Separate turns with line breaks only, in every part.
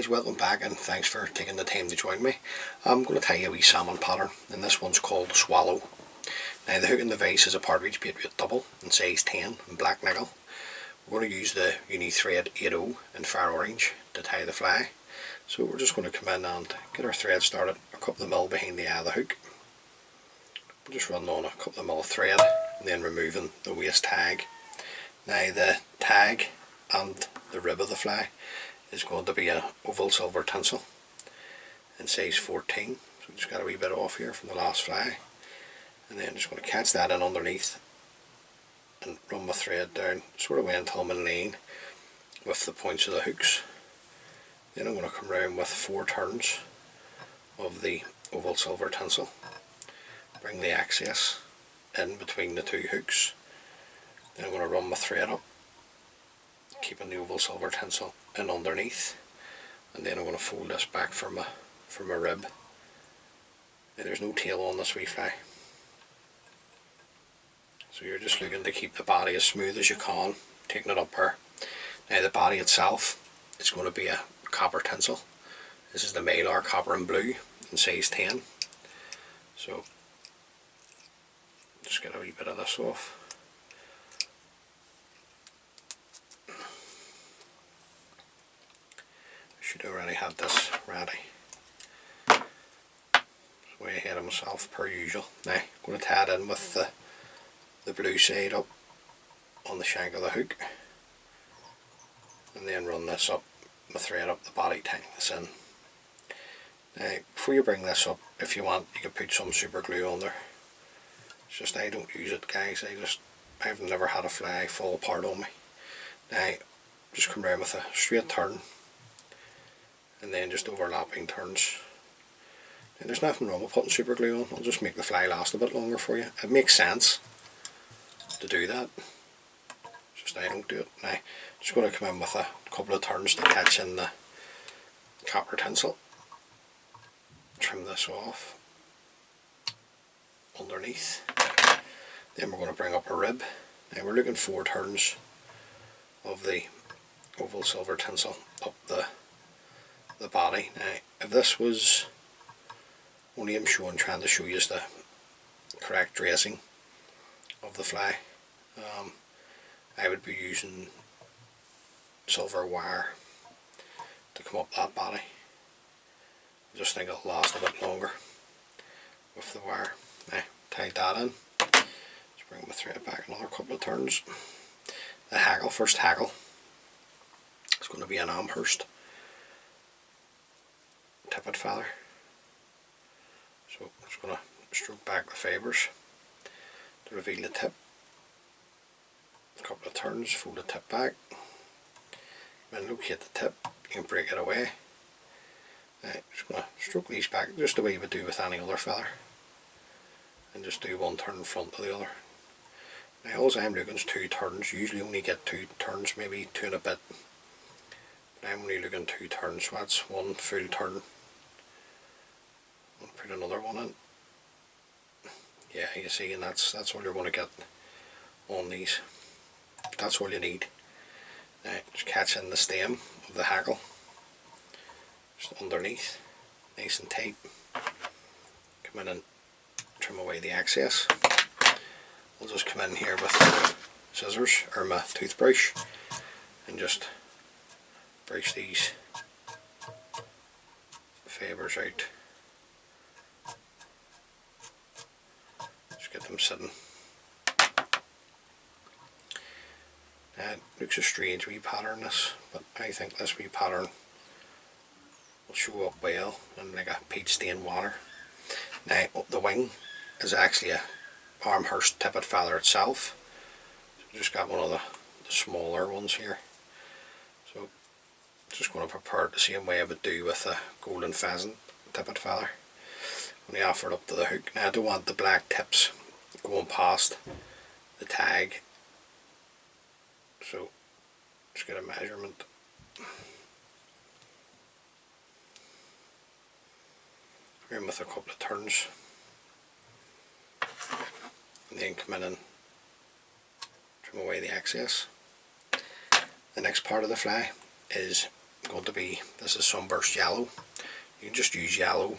guys, welcome back and thanks for taking the time to join me. I'm going to tell you a wee salmon pattern, and this one's called Swallow. Now the hook and the vise is a partridge bait weight double in size 10 in black nickel. We're going to use the uni thread 80 in fire orange to tie the fly. So we're just going to come in and get our thread started a couple of mil behind the eye of the hook. We're just running on a couple of mil of thread and then removing the waist tag. Now the tag and the rib of the fly is going to be an oval silver tinsel in size 14. So just got a wee bit off here from the last fly, and then just going to catch that in underneath and run my thread down sort of way until I'm in line with the points of the hooks. Then I'm going to come round with 4 turns of the oval silver tinsel, bring the excess in between the 2 hooks. Then I'm going to run my thread up, keeping the oval silver tinsel in underneath, and then I'm going to fold this back from my rib. Now, there's no tail on this wee fly, so you're just looking to keep the body as smooth as you can, taking it up there. Now the body itself is going to be a copper tinsel. This is the Mylar copper and blue in size 10. So just get a wee bit of this off. Should already have this ready. Way ahead of myself per usual. Now I'm going to tie it in with the blue side up on the shank of the hook, and then run this up, my thread up the body, tying this in. Now before you bring this up, if you want, you can put some super glue on there. It's just I don't use it, guys. I've never had a fly fall apart on me. Now just come around with a straight turn and then just overlapping turns. Now, there's nothing wrong with putting super glue on. I'll just make the fly last a bit longer for you. It makes sense to do that, it's just I don't do it. Now I'm just going to come in with a couple of turns to catch in the copper tinsel, trim this off underneath. Then we're going to bring up a rib. Now we're looking 4 turns of the oval silver tinsel up the body. Now if this was only I'm trying to show you the correct dressing of the fly, I would be using silver wire to come up that body. I just think it'll last a bit longer with the wire. Now tie that in. Just bring my thread back another couple of turns. The hackle, first hackle, it's going to be an Amherst Tippet feather. So I'm just going to stroke back the fibres to reveal the tip. A couple of turns, fold the tip back, then locate the tip, you can break it away. Now I'm just going to stroke these back just the way you would do with any other feather, and just do 1 turn in front of the other. Now all I'm looking is 2 turns. Usually only get 2 turns, maybe 2 and a bit. But I'm only looking 2 turns, so that's 1 full turn. I'll put another one in. Yeah, you see, and that's all you're going to get on these. That's all you need. Now just catch in the stem of the hackle, just underneath, nice and tight. Come in and trim away the excess. I'll just come in here with scissors or my toothbrush and just brush these fibres out. Just get them sitting. It looks a strange wee pattern, this, but I think this wee pattern will show up well in like a peach stained water. Now up the wing is actually a Amherst Tippet feather itself. So just got one of the smaller ones here. So just going to prepare it the same way I would do with a golden pheasant Tippet feather. When I offer it up to the hook. Now I don't want the black tips going past the tag, so just get a measurement. In with a couple of turns, and then come in and trim away the excess. The next part of the fly is going to be, this is Sunburst Yellow. You can just use yellow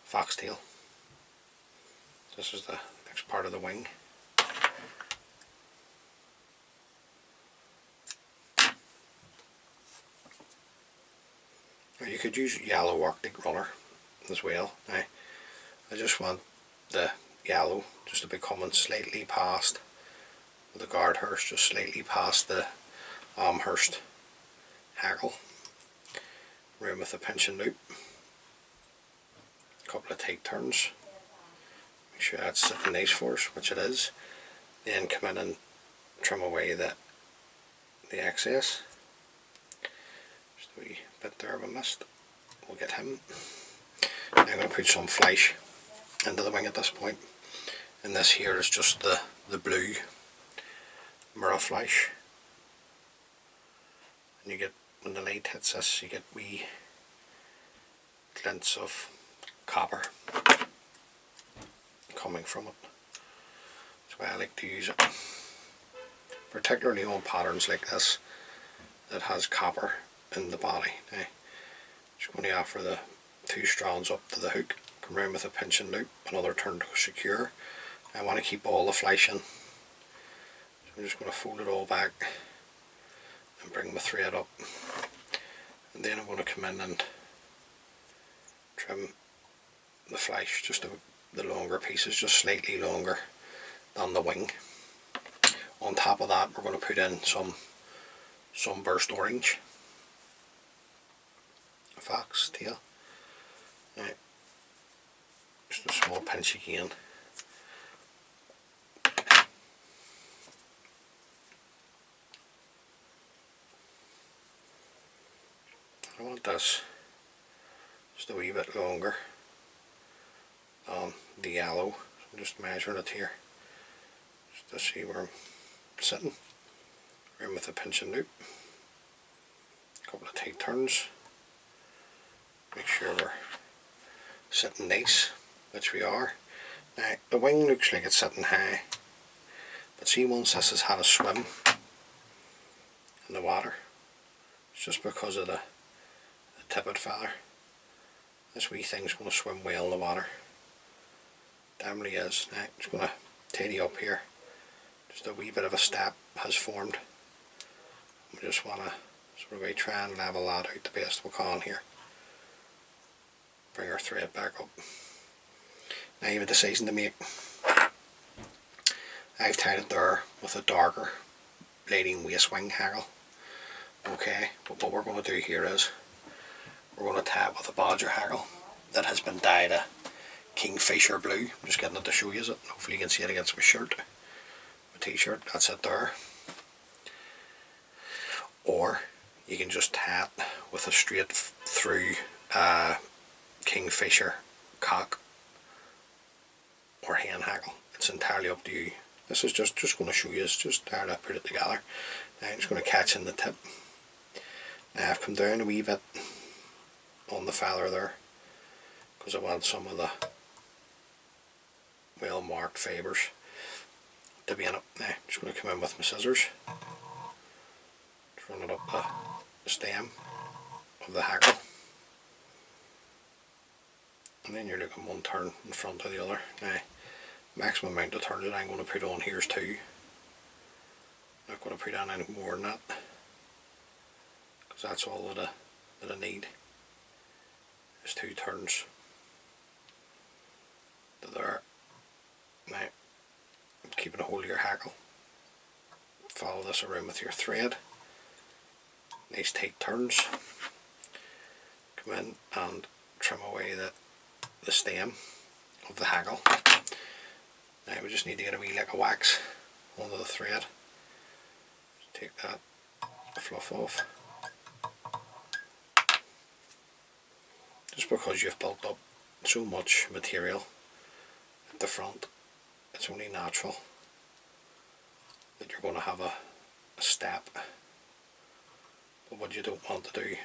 foxtail. This is the next part of the wing. Or you could use yellow Arctic runner as well. Now, I just want the yellow just to be coming slightly past the guardhurst, just slightly past the Amherst Hackle. Round with a pinching loop. A couple of tight turns. Make sure that's sitting nice for us, which it is. Then come in and trim away the excess. Just a wee bit there of a mist. We'll get him. Now I'm going to put some flesh into the wing at this point. And this here is just the blue mirror flesh. And you get, when the light hits this, you get wee glints of copper coming from it. That's why I like to use it, particularly on patterns like this that has copper in the body. Now, just going to offer the 2 strands up to the hook, come round with a pinching loop, another turn to secure. I want to keep all the flesh in, so I'm just going to fold it all back and bring my thread up, and then I'm going to come in and trim the flesh, just the longer pieces, just slightly longer than the wing. On top of that, we're going to put in some Sunburst Orange Fox tail. Right. Just a small pinch again. I want this just a wee bit longer than the yellow. So I'm just measuring it here just to see where I'm sitting. Round with a pinching loop. A couple of tight turns. Make sure we're sitting nice, which we are. Now the wing looks like it's sitting high, but see, once this has had a swim in the water, it's just because of the tippet feather. This wee thing's going to swim well in the water. Definitely is. Now I'm just going to tidy up here. Just a wee bit of a step has formed. We just want to sort of try and level that out the best we can here. Bring our thread back up. Now you have a decision to make. I've tied it there with a darker bleeding waist wing hackle. Okay, but what we're going to do here is we're going to tie it with a badger hackle that has been dyed a Kingfisher blue. I'm just getting it to show you it. Hopefully you can see it against my shirt, my t-shirt. That's it there. Or you can just tie it with a straight through Kingfisher cock or hen hackle. It's entirely up to you. This is just going to show you. It's just how to put it together. Now I'm just going to catch in the tip. Now I've come down a wee bit on the feather there because I want some of the well marked fibres to be in it. Now I'm just going to come in with my scissors, just run it up the stem of the hackle, and then you're looking one turn in front of the other. Now maximum amount of turns that I'm going to put on here is 2. I'm not going to put on any more than that because that's all that I need is 2 turns to there. Now keeping a hold of your hackle, follow this around with your thread, nice tight turns, come in and trim away the stem of the hackle. Now we just need to get a wee lick of wax onto the thread. Just take that fluff off. Just because you've built up so much material at the front, it's only natural that you're going to have a step. But what you don't want to do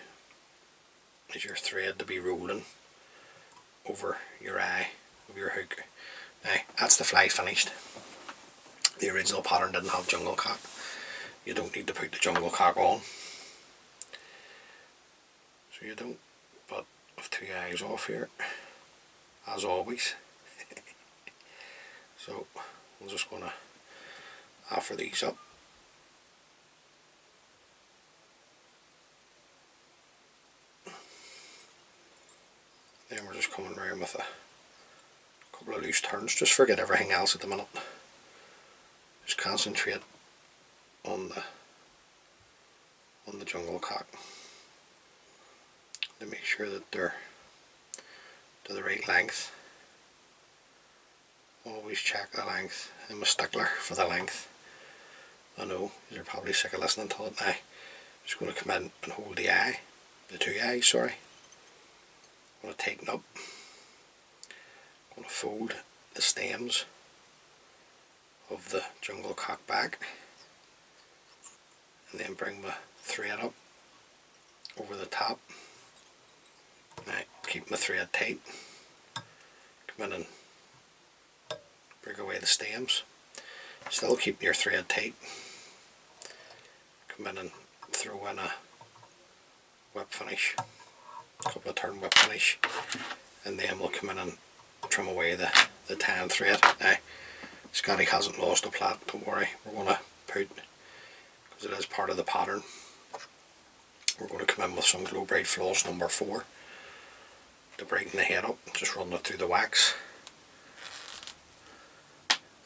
is your thread to be rolling over your eye of your hook. Now that's the fly finished. The original pattern didn't have jungle cock. You don't need to put the jungle cock on. so you don't, but I've two eyes off here, as always. So I'm just going to offer these up. Then we're just coming round with a couple of loose turns. Just forget everything else at the minute. Just concentrate on the jungle cock to make sure that they're to the right length. Always check the length. I'm a stickler for the length. I know you're probably sick of listening to it now. I'm just going to come in and hold the eye, the two eyes, sorry. I'm going to tighten up. I'm going to fold the stems of the jungle cock back, and then bring my thread up over the top. Now keep my thread tight. Come in and bring away the stems. Still keep your thread tight. Come in and throw in a whip finish, a couple of turn whip finish, and then we'll come in and trim away the tan thread. Now Scotty hasn't lost a plait, don't worry. We're going to put, because it is part of the pattern, we're going to come in with some Glow Bright Floss number 4 to brighten the head up. Just run it through the wax.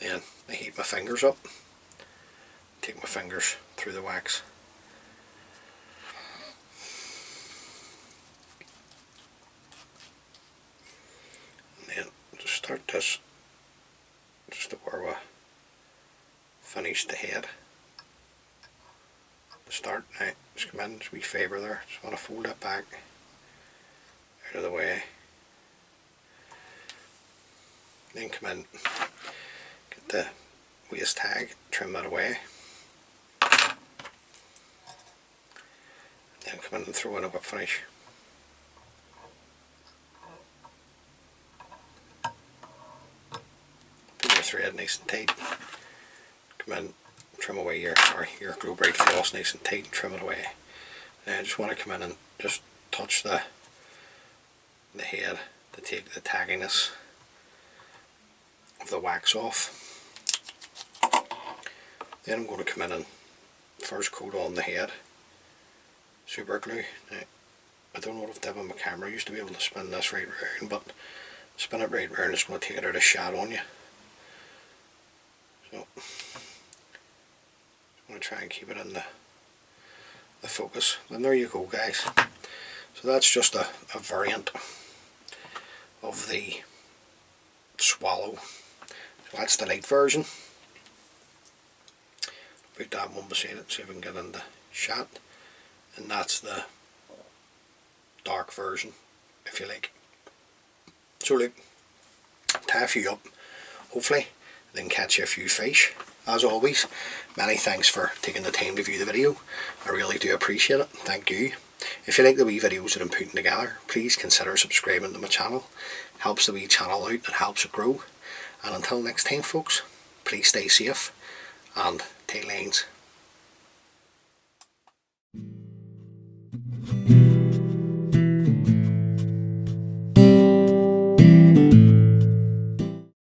Then I heat my fingers up, take my fingers through the wax. And then just start this just to where we finish the head. To start, now just come in, just a wee favour there, just want to fold it back out of the way. Then come in, get the waist tag, trim that away. Then come in and throw in a whip finish. Put your thread nice and tight. Come in, trim away your Glow Bright Floss nice and tight and trim it away. Now I just want to come in and just touch the head to take the tagginess of the wax off. Then I'm going to come in and first coat on the head, super glue. Now, I don't know if Devon my camera used to be able to spin this right round, but spin it right round, it's going to take it out of shot on you. So I'm going to try and keep it in the focus. And there you go, guys. So that's just a variant of the swallow. So that's the light version. Put that one beside it, see if we can get in the shot. And that's the dark version, if you like. So look, tie a few up, hopefully, then catch you a few fish. As always, many thanks for taking the time to view the video. I really do appreciate it. Thank you. If you like the wee videos that I'm putting together, please consider subscribing to my channel. Helps the wee channel out, it helps it grow. And until next time, folks, please stay safe and take lines.